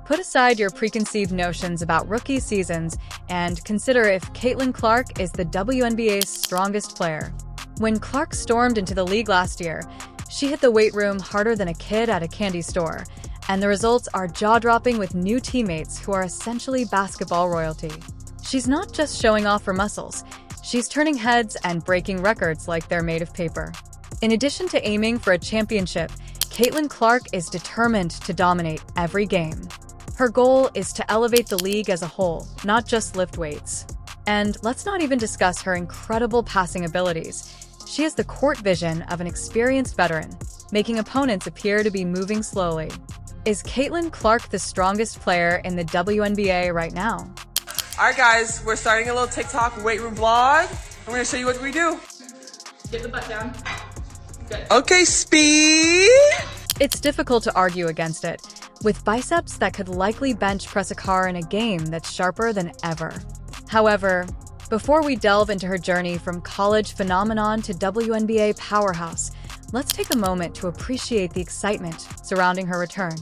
Put aside your preconceived notions about rookie seasons and consider if Caitlin Clark is the WNBA's strongest player. When Clark stormed into the league last year, she hit the weight room harder than a kid at a candy store, and the results are jaw-dropping with new teammates who are essentially basketball royalty. She's not just showing off her muscles, she's turning heads and breaking records like they're made of paper. In addition to aiming for a championship, Caitlin Clark is determined to dominate every game. Her goal is to elevate the league as a whole, not just lift weights. And let's not even discuss her incredible passing abilities. She has the court vision of an experienced veteran, making opponents appear to be moving slowly. Is Caitlin Clark the strongest player in the WNBA right now? All right, guys, we're starting a little TikTok weight room vlog. I'm gonna show you what we do. Get the butt down. Good. Okay, speed. It's difficult to argue against it, with biceps that could likely bench press a car in a game that's sharper than ever. However, before we delve into her journey from college phenomenon to WNBA powerhouse, let's take a moment to appreciate the excitement surrounding her return.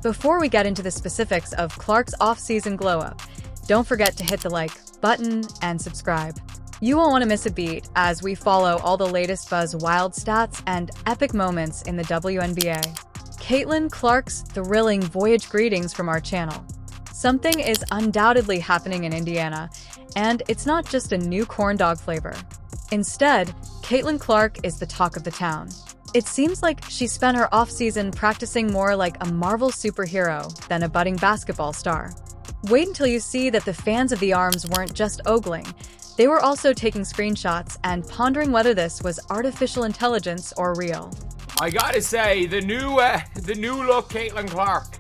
Before we get into the specifics of Clark's off-season glow-up, don't forget to hit the like button and subscribe. You won't want to miss a beat as we follow all the latest Buzz Wild stats and epic moments in the WNBA. Caitlin Clark's thrilling voyage greetings from our channel. Something is undoubtedly happening in Indiana, and it's not just a new corn dog flavor. Instead, Caitlin Clark is the talk of the town. It seems like she spent her off-season practicing more like a Marvel superhero than a budding basketball star. Wait until you see that the fans of the Arms weren't just ogling. They were also taking screenshots and pondering whether this was artificial intelligence or real. I gotta say, the new look Caitlin Clark,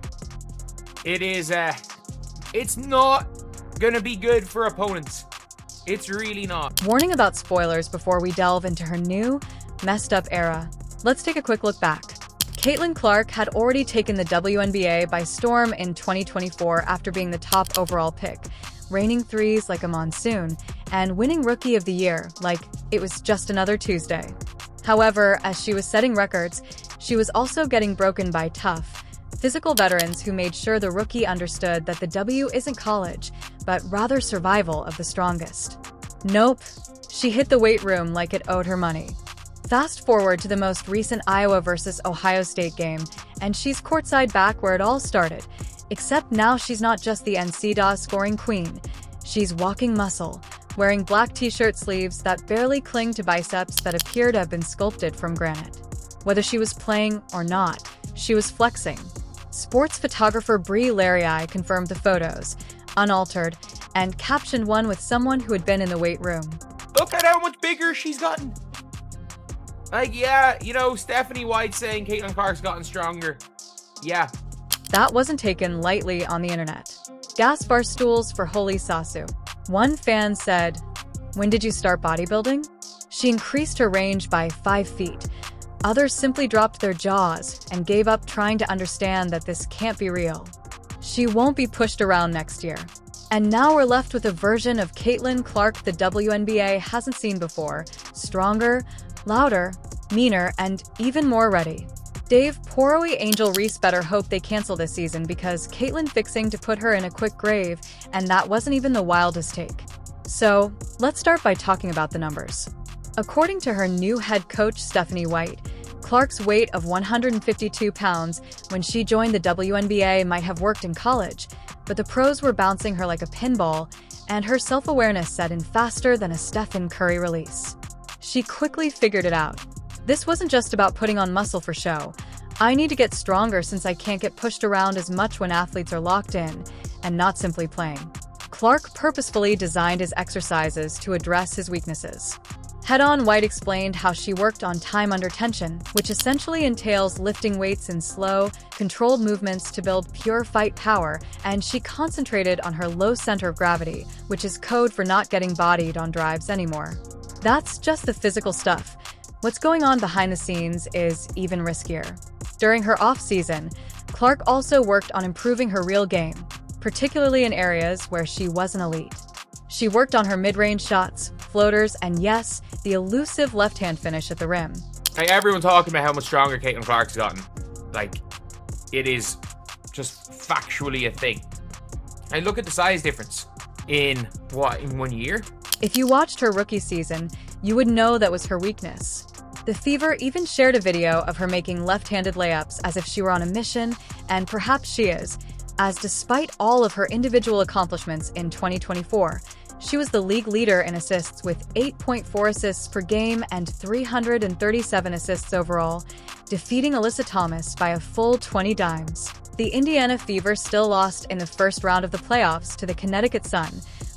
it's not gonna be good for opponents. It's really not. Warning about spoilers before we delve into her new, messed up era. Let's take a quick look back. Caitlin Clark had already taken the WNBA by storm in 2024 after being the top overall pick, raining threes like a monsoon, and winning Rookie of the Year like it was just another Tuesday. However, as she was setting records, she was also getting broken by tough, physical veterans who made sure the rookie understood that the W isn't college, but rather survival of the strongest. Nope, she hit the weight room like it owed her money. Fast forward to the most recent Iowa versus Ohio State game, and she's courtside back where it all started, except now she's not just the NCAA scoring queen. She's walking muscle, wearing black t-shirt sleeves that barely cling to biceps that appear to have been sculpted from granite. Whether she was playing or not, she was flexing. Sports photographer Brie Larii confirmed the photos, unaltered, and captioned one with someone who had been in the weight room. Look at how much bigger she's gotten. Like, yeah, Stephanie White saying Caitlin Clark's gotten stronger. Yeah. That wasn't taken lightly on the internet. Gas bar stools for Holy Sasu. One fan said, "When did you start bodybuilding?" She increased her range by 5 feet. Others simply dropped their jaws and gave up trying to understand that this can't be real. She won't be pushed around next year. And now we're left with a version of Caitlin Clark the WNBA hasn't seen before. Stronger, louder, meaner, and even more ready. Dave Porroy Angel Reese better hope they cancel this season because Caitlin fixing to put her in a quick grave, and that wasn't even the wildest take. So, let's start by talking about the numbers. According to her new head coach Stephanie White, Clark's weight of 152 pounds when she joined the WNBA might have worked in college, but the pros were bouncing her like a pinball, and her self-awareness set in faster than a Stephen Curry release. She quickly figured it out. This wasn't just about putting on muscle for show. I need to get stronger since I can't get pushed around as much when athletes are locked in and not simply playing. Clark purposefully designed his exercises to address his weaknesses. Head-on, White explained how she worked on time under tension, which essentially entails lifting weights in slow, controlled movements to build pure fight power, and she concentrated on her low center of gravity, which is code for not getting bodied on drives anymore. That's just the physical stuff. What's going on behind the scenes is even riskier. During her off-season, Clark also worked on improving her real game, particularly in areas where she wasn't elite. She worked on her mid-range shots, floaters, and yes, the elusive left-hand finish at the rim. Like, everyone talking about how much stronger Caitlin Clark's gotten. Like, it is just factually a thing. I look at the size difference in 1 year. If you watched her rookie season, you would know that was her weakness. The Fever even shared a video of her making left-handed layups as if she were on a mission, and perhaps she is, as despite all of her individual accomplishments in 2024, she was the league leader in assists with 8.4 assists per game and 337 assists overall, defeating Alyssa Thomas by a full 20 dimes. The Indiana Fever still lost in the first round of the playoffs to the Connecticut Sun,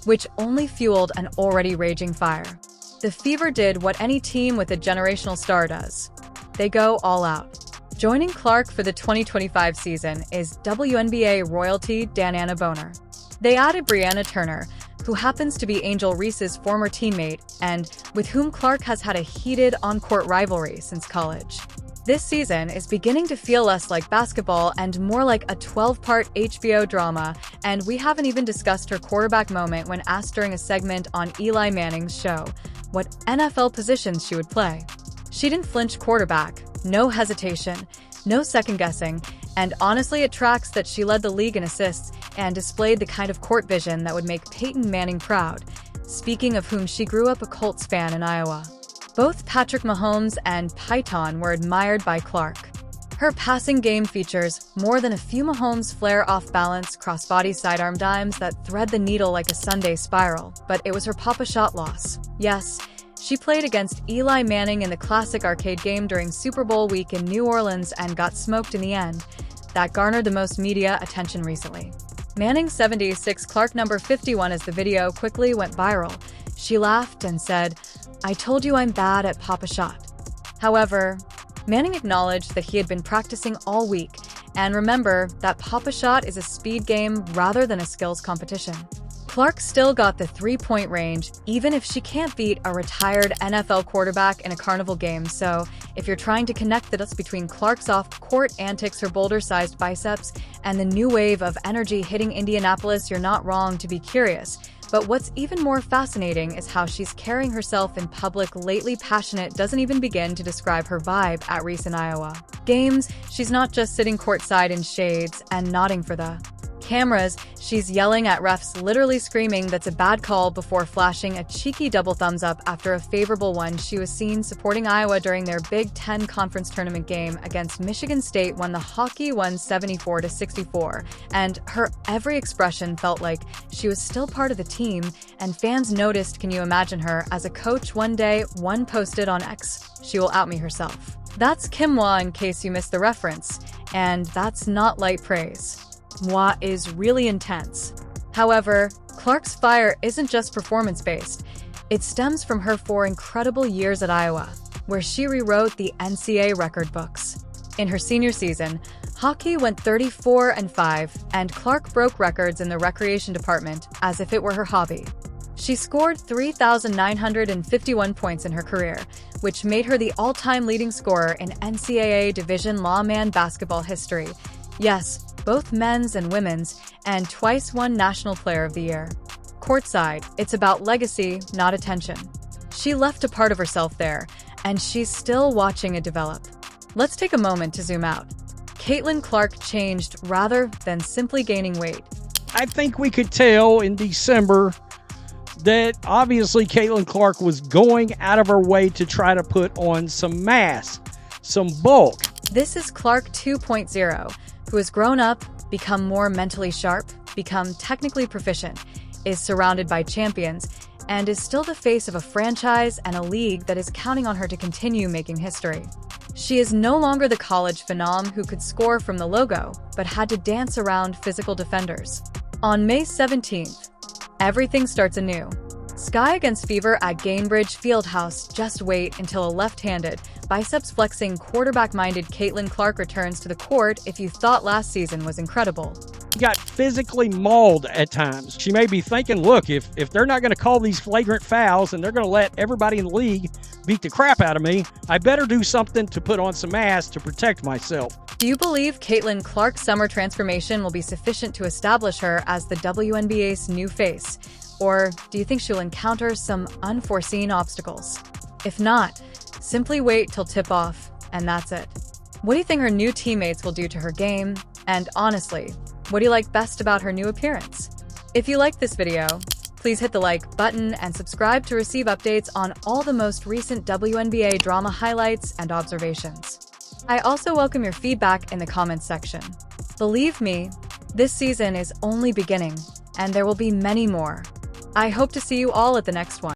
which only fueled an already raging fire. The Fever did what any team with a generational star does. They go all out. Joining Clark for the 2025 season is WNBA royalty Dananna Boner. They added Brianna Turner, who happens to be Angel Reese's former teammate and with whom Clark has had a heated on-court rivalry since college. This season is beginning to feel less like basketball and more like a 12-part HBO drama, and we haven't even discussed her quarterback moment when asked during a segment on Eli Manning's show what NFL positions she would play. She didn't flinch quarterback, no hesitation, no second-guessing, and honestly it tracks that she led the league in assists and displayed the kind of court vision that would make Peyton Manning proud, speaking of whom she grew up a Colts fan in Iowa. Both Patrick Mahomes and Python were admired by Clark. Her passing game features more than a few Mahomes flare off-balance crossbody sidearm dimes that thread the needle like a Sunday spiral, but it was her Papa Shot loss. Yes, she played against Eli Manning in the classic arcade game during Super Bowl week in New Orleans and got smoked in the end. That garnered the most media attention recently. Manning 76, Clark number 51 as the video quickly went viral. She laughed and said, "I told you I'm bad at Papa Shot." However, Manning acknowledged that he had been practicing all week, and remember that Papa Shot is a speed game rather than a skills competition. Clark still got the three-point range, even if she can't beat a retired NFL quarterback in a carnival game, so if you're trying to connect the dots between Clark's off-court antics, her boulder-sized biceps, and the new wave of energy hitting Indianapolis, you're not wrong to be curious. But what's even more fascinating is how she's carrying herself in public lately. Passionate doesn't even begin to describe her vibe at recent Iowa games. She's not just sitting courtside in shades and nodding for the cameras, she's yelling at refs, literally screaming that's a bad call before flashing a cheeky double thumbs up after a favorable one. She was seen supporting Iowa during their Big Ten Conference Tournament game against Michigan State when the Hockey won 74-64, and her every expression felt like she was still part of the team, and fans noticed. Can you imagine her as a coach one day? One posted on X, "She will out me herself." That's Kim Hwa in case you missed the reference, and that's not light praise. Hwa is really intense. However, Clark's fire isn't just performance-based. It stems from her 4 incredible years at Iowa, where she rewrote the NCAA record books. In her senior season, Hockey went 34-5, and Clark broke records in the recreation department as if it were her hobby. She scored 3,951 points in her career, which made her the all-time leading scorer in NCAA Division Lawman basketball history. Yes, both men's and women's, and twice won National Player of the Year. Courtside, it's about legacy, not attention. She left a part of herself there, and she's still watching it develop. Let's take a moment to zoom out. Caitlin Clark changed rather than simply gaining weight. I think we could tell in December that obviously Caitlin Clark was going out of her way to try to put on some mass, some bulk. This is Clark 2.0, who has grown up, become more mentally sharp, become technically proficient, is surrounded by champions, and is still the face of a franchise and a league that is counting on her to continue making history. She is no longer the college phenom who could score from the logo, but had to dance around physical defenders. On May 17th, everything starts anew. Sky against Fever at Gainbridge Fieldhouse. Just wait until a left-handed, biceps-flexing, quarterback-minded Caitlin Clark returns to the court. If you thought last season was incredible, She got physically mauled at times. She may be thinking, look, if they're not going to call these flagrant fouls and they're going to let everybody in the league beat the crap out of me, I better do something to put on some mass to protect myself. Do you believe Caitlin Clark's summer transformation will be sufficient to establish her as the WNBA's new face? Or do you think she'll encounter some unforeseen obstacles? If not, simply wait till tip-off, and that's it. What do you think her new teammates will do to her game? And honestly, what do you like best about her new appearance? If you liked this video, please hit the like button and subscribe to receive updates on all the most recent WNBA drama highlights and observations. I also welcome your feedback in the comments section. Believe me, this season is only beginning, and there will be many more. I hope to see you all at the next one.